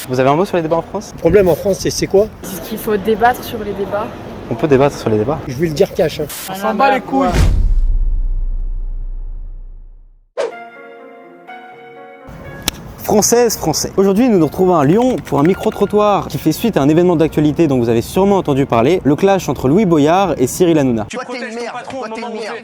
Vous avez un mot sur les débats en France? Le problème en France, c'est quoi? C'est qu'il faut débattre sur les débats. On peut débattre sur les débats. Je vais le dire cash. On s'en bat les couilles. Française, Français. Aujourd'hui, nous nous retrouvons à Lyon pour un micro-trottoir qui fait suite à un événement d'actualité dont vous avez sûrement entendu parler, le clash entre Louis Boyard et Cyril Hanouna. Toi t'es une merde, toi t'es une merde.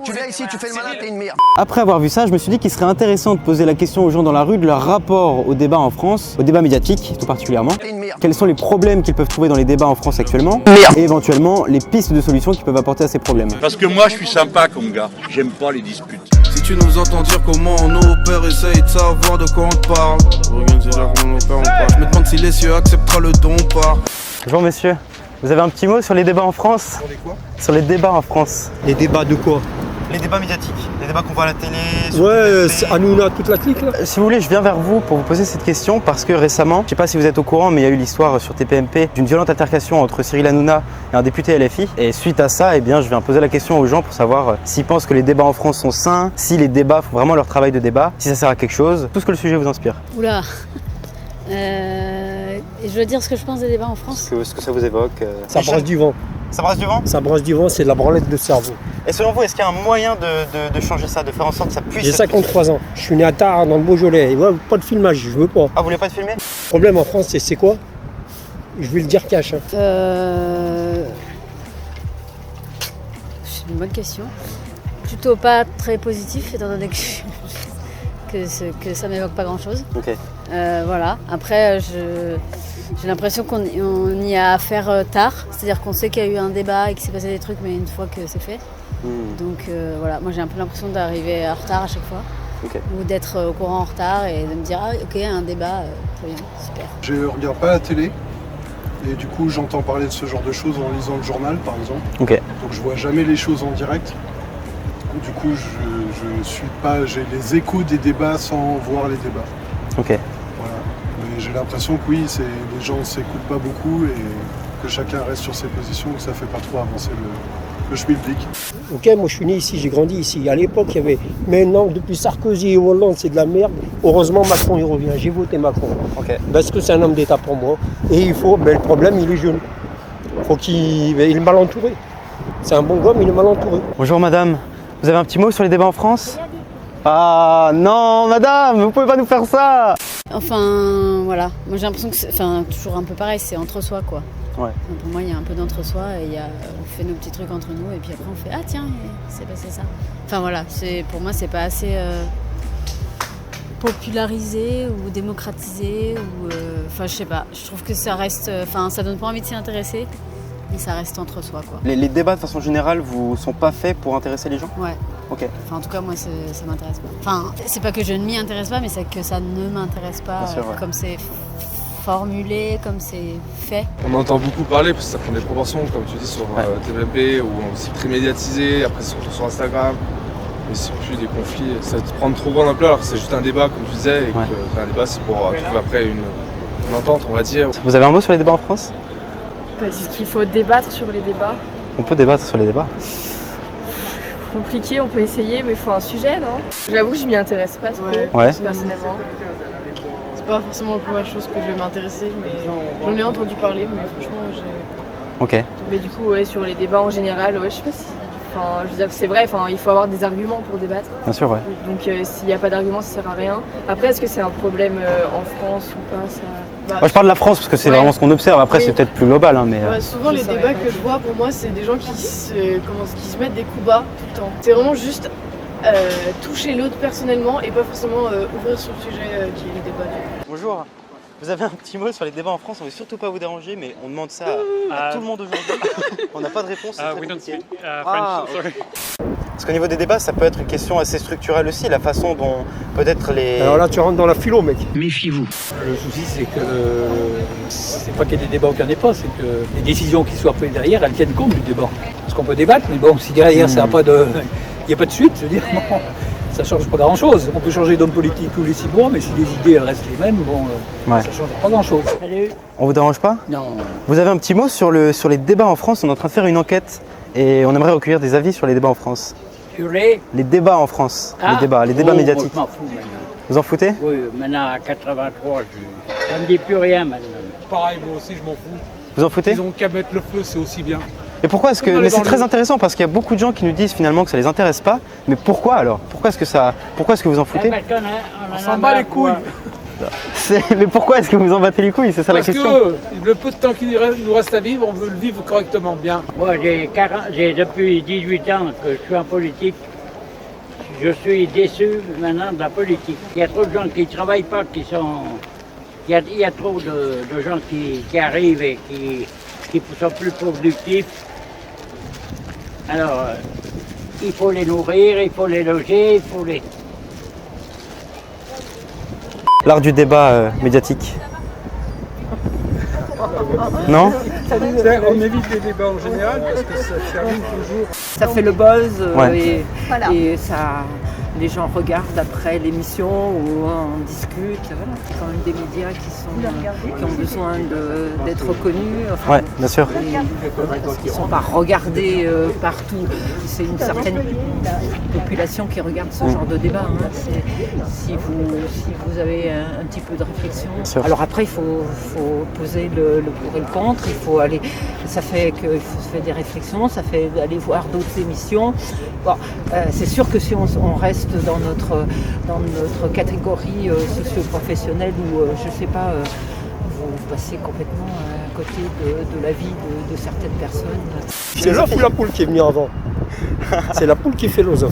Tu viens ici, tu fais le malin, t'es une merde. Après avoir vu ça, je me suis dit qu'il serait intéressant de poser la question aux gens dans la rue de leur rapport au débat en France, au débat médiatique tout particulièrement. T'es une merde. Quels sont les problèmes qu'ils peuvent trouver dans les débats en France actuellement et éventuellement les pistes de solutions qu'ils peuvent apporter à ces problèmes. Parce que moi je suis sympa comme gars, j'aime pas les disputes. Si tu nous entends dire comment nos pères essayent de savoir de quoi on te parle. Regarde, c'est là comment nos pères on parle. Je me demande si les cieux acceptera le don ou pas. Bonjour messieurs, vous avez un petit mot sur les débats en France? Sur les quoi? Sur les débats en France. Les débats de quoi? Les débats médiatiques, les débats qu'on voit à la télé. Ouais, c'est Hanouna, toute la clique là. Si vous voulez, je viens vers vous pour vous poser cette question parce que récemment, je sais pas si vous êtes au courant, mais il y a eu l'histoire sur TPMP d'une violente altercation entre Cyril Hanouna et un député LFI. Et suite à ça, eh bien, je viens poser la question aux gens pour savoir s'ils pensent que les débats en France sont sains, si les débats font vraiment leur travail de débat, si ça sert à quelque chose, tout ce que le sujet vous inspire. Oula et je veux dire ce que je pense des débats en France. Ce que ça vous évoque. Ça brasse du vent. Ça brasse du vent? Ça brasse du vent, c'est de la branlette de cerveau. Et selon vous, est-ce qu'il y a un moyen de changer ça, de faire en sorte que ça puisse... J'ai 53 ans. Je suis né à Tarbes, dans le Beaujolais. Et ouais, pas de filmage, je veux pas. Ah, vous voulez pas être filmé? Le problème en France, c'est quoi? Je vais le dire cash. C'est une bonne question. Plutôt pas très positif, étant donné que ça m'évoque pas grand-chose. Ok. Voilà. Après, j'ai l'impression qu'on y a affaire tard. C'est-à-dire qu'on sait qu'il y a eu un débat et qu'il s'est passé des trucs, mais une fois que c'est fait. Donc voilà, moi j'ai un peu l'impression d'arriver en retard à chaque fois. Ok. Ou d'être au courant en retard et de me dire, ah ok, un débat, très bien, super. Je regarde pas la télé et du coup j'entends parler de ce genre de choses en lisant le journal par exemple. Ok. Donc je vois jamais les choses en direct. Du coup je suis pas, j'ai les échos des débats sans voir les débats. Ok. Voilà. Mais j'ai l'impression que oui, les gens ne s'écoutent pas beaucoup et que chacun reste sur ses positions, que ça fait pas trop avancer le schmilblick. Ok, moi je suis né ici, j'ai grandi ici. À l'époque, il y avait. Maintenant, depuis Sarkozy et Hollande, c'est de la merde. Heureusement, Macron il revient. J'ai voté Macron. Ok. Parce que c'est un homme d'État pour moi. Et il faut. Mais le problème, il est jeune. Il est mal entouré. C'est un bon gomme, il est mal entouré. Bonjour madame, vous avez un petit mot sur les débats en France? Ah non madame, vous pouvez pas nous faire ça! Enfin voilà, moi j'ai l'impression que c'est toujours un peu pareil, c'est entre soi quoi. Ouais. Donc, pour moi il y a un peu d'entre-soi et on fait nos petits trucs entre nous et puis après on fait ah tiens, c'est passé ça. Enfin voilà, pour moi c'est pas assez popularisé ou démocratisé ou enfin je sais pas, je trouve que ça reste, ça donne pas envie de s'y intéresser. Et ça reste entre soi quoi. Les débats de façon générale vous sont pas faits pour intéresser les gens? Ouais. Ok. Enfin en tout cas moi ça m'intéresse pas. Enfin c'est pas que je ne m'y intéresse pas mais c'est que ça ne m'intéresse pas Bien sûr, ouais. comme c'est formulé, comme c'est fait. On entend beaucoup parler parce que ça prend des proportions, comme tu dis, sur TPMP ou c'est très médiatisé, après c'est surtout sur Instagram. Mais c'est plus des conflits, ça te prend trop grande ampleur alors que c'est juste un débat comme tu disais et que un débat c'est pour trouver après une entente on va dire. Vous avez un mot sur les débats en France? Parce qu'il faut débattre sur les débats. On peut débattre sur les débats. Compliqué, on peut essayer, mais il faut un sujet, non? J'avoue que je m'y intéresse pas trop, Ouais. personnellement. C'est pas forcément la première chose que je vais m'intéresser, mais j'en ai entendu parler, mais franchement, Ok. Mais du coup, ouais, sur les débats en général, ouais, je sais pas si... Enfin, je veux dire que c'est vrai, il faut avoir des arguments pour débattre. Bien sûr, ouais. Donc s'il n'y a pas d'arguments, ça sert à rien. Après, est-ce que c'est un problème en France ou pas ça... Moi je parle de la France parce que c'est vraiment ce qu'on observe, après c'est peut-être plus global mais... Souvent les débats que je vois pour moi c'est des gens qui se mettent des coups bas tout le temps. C'est vraiment juste toucher l'autre personnellement et pas forcément ouvrir sur le sujet qui est le débat. Bonjour, vous avez un petit mot sur les débats en France, on ne veut surtout pas vous déranger mais on demande ça à tout le monde aujourd'hui. On n'a pas de réponse, c'est très compliqué. Parce qu'au niveau des débats, ça peut être une question assez structurelle aussi, la façon dont peut-être les... Alors là, tu rentres dans la philo, mec. Méfiez-vous. Le souci, c'est que c'est pas qu'il y ait des débats ou qu'il n'y en ait pas, c'est que les décisions qui soient prises derrière, elles tiennent compte du débat. Parce qu'on peut débattre, mais bon, si derrière, ça n'a pas de... il n'y a pas de suite, je veux dire, bon, ça ne change pas grand-chose. On peut changer d'homme politique tous les 6 mois, mais si les idées elles restent les mêmes, bon, ça ne change pas grand-chose. Salut. On vous dérange pas? Non. Vous avez un petit mot sur les débats en France? On est en train de faire une enquête et on aimerait recueillir des avis sur les débats en France. Sur les débats en France, les débats médiatiques. Moi, je m'en fous, Vous en foutez? Oui, maintenant à 83, ça me dit plus rien maintenant. Pareil, moi aussi, je m'en fous. Vous en foutez? Ils ont qu'à mettre le feu, c'est aussi bien. Et pourquoi est-ce que... Mais c'est très intéressant parce qu'il y a beaucoup de gens qui nous disent finalement que ça les intéresse pas. Mais pourquoi alors? Pourquoi est-ce que vous en foutez? On s'en bat les couilles. Mais pourquoi est-ce que vous en battez les couilles? C'est ça la question. Parce que le peu de temps qu'il nous reste à vivre, on veut le vivre correctement bien. Moi, j'ai depuis 18 ans que je suis en politique. Je suis déçu maintenant de la politique. Il y a trop de gens qui ne travaillent pas, il y a trop de gens qui arrivent et qui sont plus productifs. Alors, il faut les nourrir, il faut les loger, il faut les... L'art du débat médiatique. Non? On évite les débats en général parce que ça termine toujours. Ça fait le buzz Ouais. et ça, les gens regardent après l'émission où on discute. Voilà. C'est quand même des médias qui ont besoin d'être reconnus. Enfin, Ouais, bien sûr. Ils ne sont pas regardés partout. C'est une certaine population qui regarde ce genre de débat. Hein. Si vous avez un petit peu de réflexion. Alors après, il faut poser le pour et le contre. Il faut aller. Ça fait des réflexions. Ça fait aller voir d'autres émissions. Bon, c'est sûr que si on reste dans notre catégorie socio-professionnelle où je sais pas. Vous passez complètement à côté de la vie de certaines personnes. C'est l'œuf ou la poule qui est venue avant? C'est la poule qui fait l'œuf.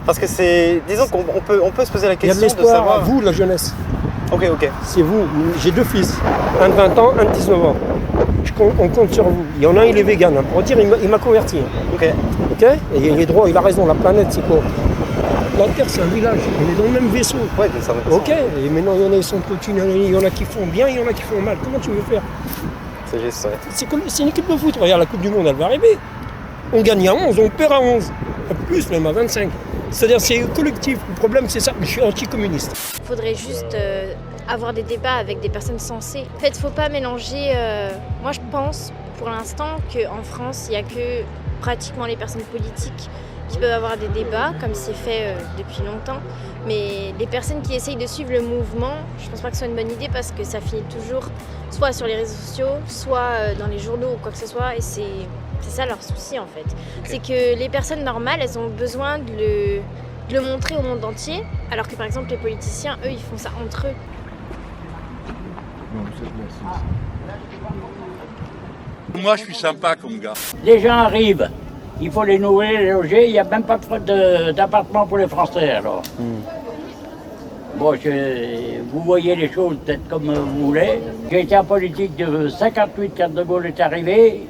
Parce que c'est... Disons qu'on peut se poser la Il y a question de de l'espoir savoir... à vous, la jeunesse. Ok. C'est vous. J'ai 2 fils. Un de 20 ans, un de 19 ans. On compte sur vous. Il y en a un, il est vegan. Hein. Pour dire, il m'a converti. Ok. Et il est droit, il a raison. La planète, c'est quoi? La Terre, c'est un village. On est dans le même vaisseau. Ouais, ça va. Ok. Et maintenant, il y en a qui sont petits, il y en a qui font bien, il y en a qui font mal. Comment tu veux faire? C'est juste, ouais. C'est une équipe de foot. Regarde, la Coupe du Monde, elle va arriver. On gagne à 11, on perd à 11. Plus, même à 25. C'est-à-dire, c'est collectif. Le problème, c'est ça. Je suis anticommuniste. Il faudrait juste avoir des débats avec des personnes sensées. En fait, il ne faut pas mélanger... Moi, je pense, pour l'instant, qu'en France, il n'y a que pratiquement les personnes politiques qui peuvent avoir des débats, comme c'est fait depuis longtemps. Mais les personnes qui essayent de suivre le mouvement, je ne pense pas que ce soit une bonne idée parce que ça finit toujours soit sur les réseaux sociaux, soit dans les journaux ou quoi que ce soit. Et c'est ça leur souci en fait. Okay. C'est que les personnes normales, elles ont besoin de le montrer au monde entier, alors que par exemple les politiciens, eux, ils font ça entre eux. Moi, je suis sympa comme gars. Les gens arrivent. Il faut les nourrir, les loger, il n'y a même pas d'appartement pour les Français alors. Bon, vous voyez les choses peut-être comme vous voulez. J'ai été en politique de 58 quand De Gaulle est arrivé.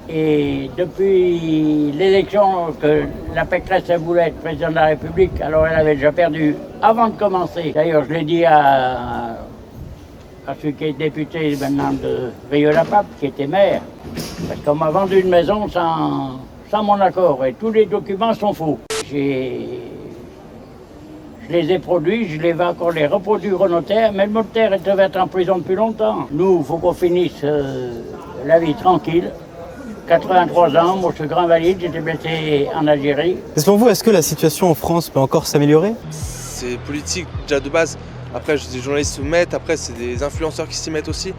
Et depuis l'élection que la Pécresse voulait être président de la République, alors elle avait déjà perdu avant de commencer. D'ailleurs, je l'ai dit à celui qui est député maintenant de Rieux-la-Pape, qui était maire, parce qu'on m'a vendu une maison sans mon accord et tous les documents sont faux. Je les ai produits, je les vais encore les reproduire au notaire, mais le notaire devait être en prison depuis longtemps. Nous, il faut qu'on finisse la vie tranquille. 83 ans, moi je suis grand valide, j'étais blessé en Algérie. Selon vous, est-ce que la situation en France peut encore s'améliorer? C'est politique déjà de base. Après, des journalistes se mettent, après c'est des influenceurs qui s'y mettent aussi.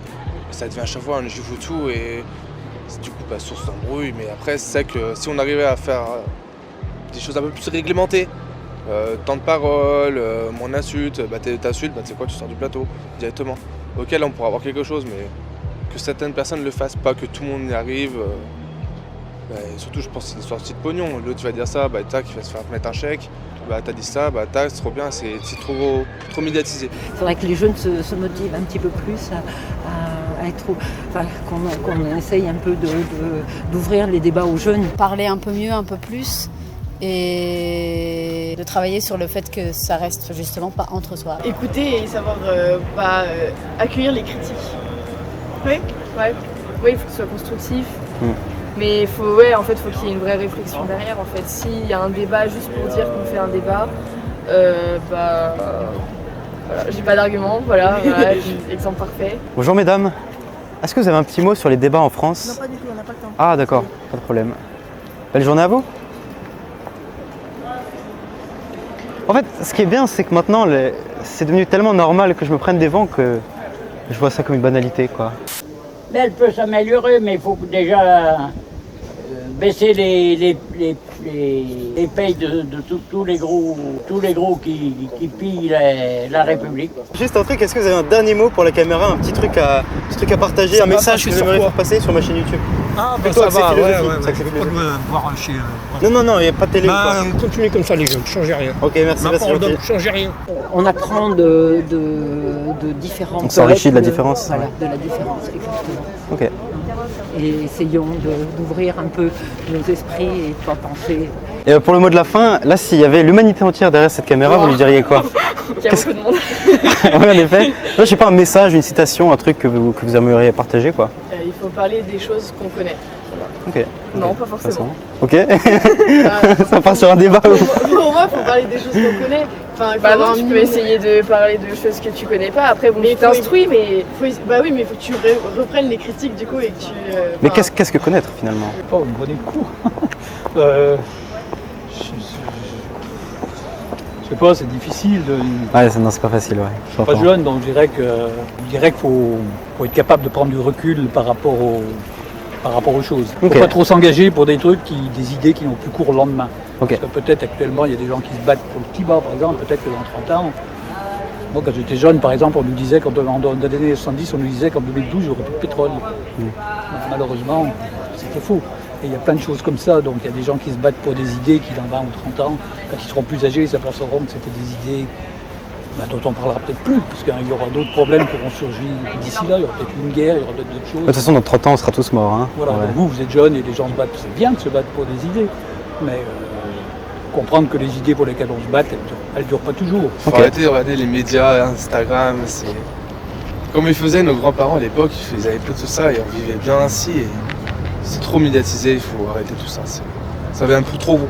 Ça devient à chaque fois un jeu tout et c'est du coup source d'embrouille. Mais après, c'est vrai que si on arrivait à faire des choses un peu plus réglementées, temps de parole, moins d'insultes, t'insultes, c'est quoi, tu sors du plateau directement. Ok, là on pourra avoir quelque chose, mais que certaines personnes le fassent, pas que tout le monde y arrive. Et surtout, je pense que c'est une sortie de pognon. L'autre va dire ça, tac, il va se faire mettre un chèque. T'as dit ça, tac, c'est trop bien, c'est trop médiatisé. Il faudrait que les jeunes se motivent un petit peu plus à être... Enfin, qu'on essaye un peu d'ouvrir les débats aux jeunes. Parler un peu mieux, un peu plus. Et de travailler sur le fait que ça reste justement pas entre soi. Écouter et savoir accueillir les critiques. Oui, il faut que ce soit constructif. Mais il faut qu'il y ait une vraie réflexion derrière. En fait, s'il y a un débat juste pour dire qu'on fait un débat, voilà, j'ai pas d'argument. Voilà, exemple parfait. Bonjour mesdames. Est-ce que vous avez un petit mot sur les débats en France? Non, pas du tout, on n'a pas le temps. Ah d'accord, pas de problème. Belle journée à vous. En fait, ce qui est bien, c'est que maintenant, c'est devenu tellement normal que je me prenne des vents que je vois ça comme une banalité, quoi. Mais elle peut s'améliorer, mais il faut déjà baisser les payes de tous les gros qui pillent la République. Juste un truc, est-ce que vous avez un dernier mot pour la caméra, un petit truc à partager, un message que vous aimeriez faire passer sur ma chaîne YouTube? Ah, bah plutôt ça va, axé ouais, philosophie, ouais, axé ouais. philosophie. Voir chez... Non, il n'y a pas de télé. Bah, continuez comme ça les jeunes, changez rien. Ok, merci, Ma parole gentil. d'homme, changez rien. On apprend de différents On s'enrichit de la différence. Voilà, Ouais. de la différence, exactement. Ok. Et essayons d'ouvrir un peu nos esprits et de pas penser. Et pour le mot de la fin, là, s'il y avait l'humanité entière derrière cette caméra, vous lui diriez quoi? Il y a beaucoup de monde. Oui, en effet. Là, je sais pas, un message, une citation, un truc que vous aimeriez partager, quoi. Il faut parler des choses qu'on connaît. Ok. Non, pas forcément. Ok. Ça part sur un débat. Pour moi, il faut parler des choses qu'on connaît. Enfin, il faut Bah avoir non, un tu peux minimum. essayer de parler de choses que tu connais pas. Après, bon, Mais tu t'instruis, mais... Bah oui, mais il faut que tu reprennes les critiques du coup et que tu... Mais enfin, qu'est-ce que connaître, finalement? Oh, vous me prenez le coup. Je sais pas, c'est difficile. Ouais, non, c'est pas facile, ouais. Je suis pas jeune, donc je dirais qu'il faut être capable de prendre du recul par rapport aux choses. Il ne Ok. faut pas trop s'engager pour des trucs, des idées qui n'ont plus cours le lendemain. Ok. Parce que peut-être actuellement, il y a des gens qui se battent pour le climat, par exemple, peut-être que dans 30 ans. Moi, quand j'étais jeune, par exemple, on nous disait, dans les années 70, on nous disait qu'en 2012, il n'y aurait plus de pétrole. Malheureusement, c'était faux. Et il y a plein de choses comme ça, donc il y a des gens qui se battent pour des idées qui, dans 20 ou 30 ans, quand ils seront plus âgés, ils s'apercevront que c'était des idées dont on ne parlera peut-être plus, parce qu'il y aura d'autres problèmes qui auront surgi d'ici là, il y aura peut-être une guerre, il y aura peut-être d'autres choses. De toute façon, dans 30 ans, on sera tous morts. Hein. Voilà, Ouais. donc vous êtes jeunes et les gens se battent, c'est bien de se battre pour des idées, mais comprendre que les idées pour lesquelles on se bat, elles ne durent pas toujours. Faut arrêter de regarder les médias, Instagram, c'est... Comme ils faisaient nos grands-parents à l'époque, ils avaient peu de ça et on vivait bien ainsi. Et c'est trop médiatisé, il faut arrêter tout ça. Ça devient un peu trop beau.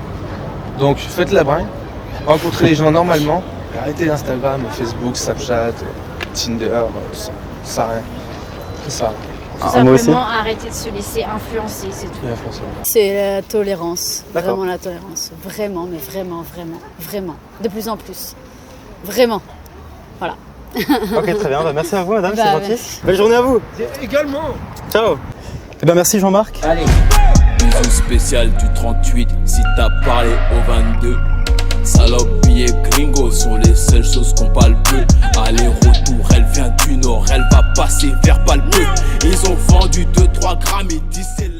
Donc faites la bringue, rencontrez les gens normalement, arrêtez Instagram, Facebook, Snapchat, Tinder, tout ça. Ça sert à rien. C'est ça. Tout simplement arrêter de se laisser influencer, c'est tout. C'est la tolérance, D'accord. vraiment la tolérance. Vraiment, mais vraiment. De plus en plus. Vraiment. Voilà. Ok, très bien. Bah, merci à vous, madame, Bah, c'est gentil. merci. Belle journée à vous. Également. Ciao. Eh bien, merci Jean-Marc. Allez. Bisous spécial du 38, si t'as parlé au 22. Salope, billets gringo sont les seules choses qu'on parle peu. Aller-retour, elle vient du nord, elle va passer vers Palpeux. Ils ont vendu 2-3 grammes et 10 c'est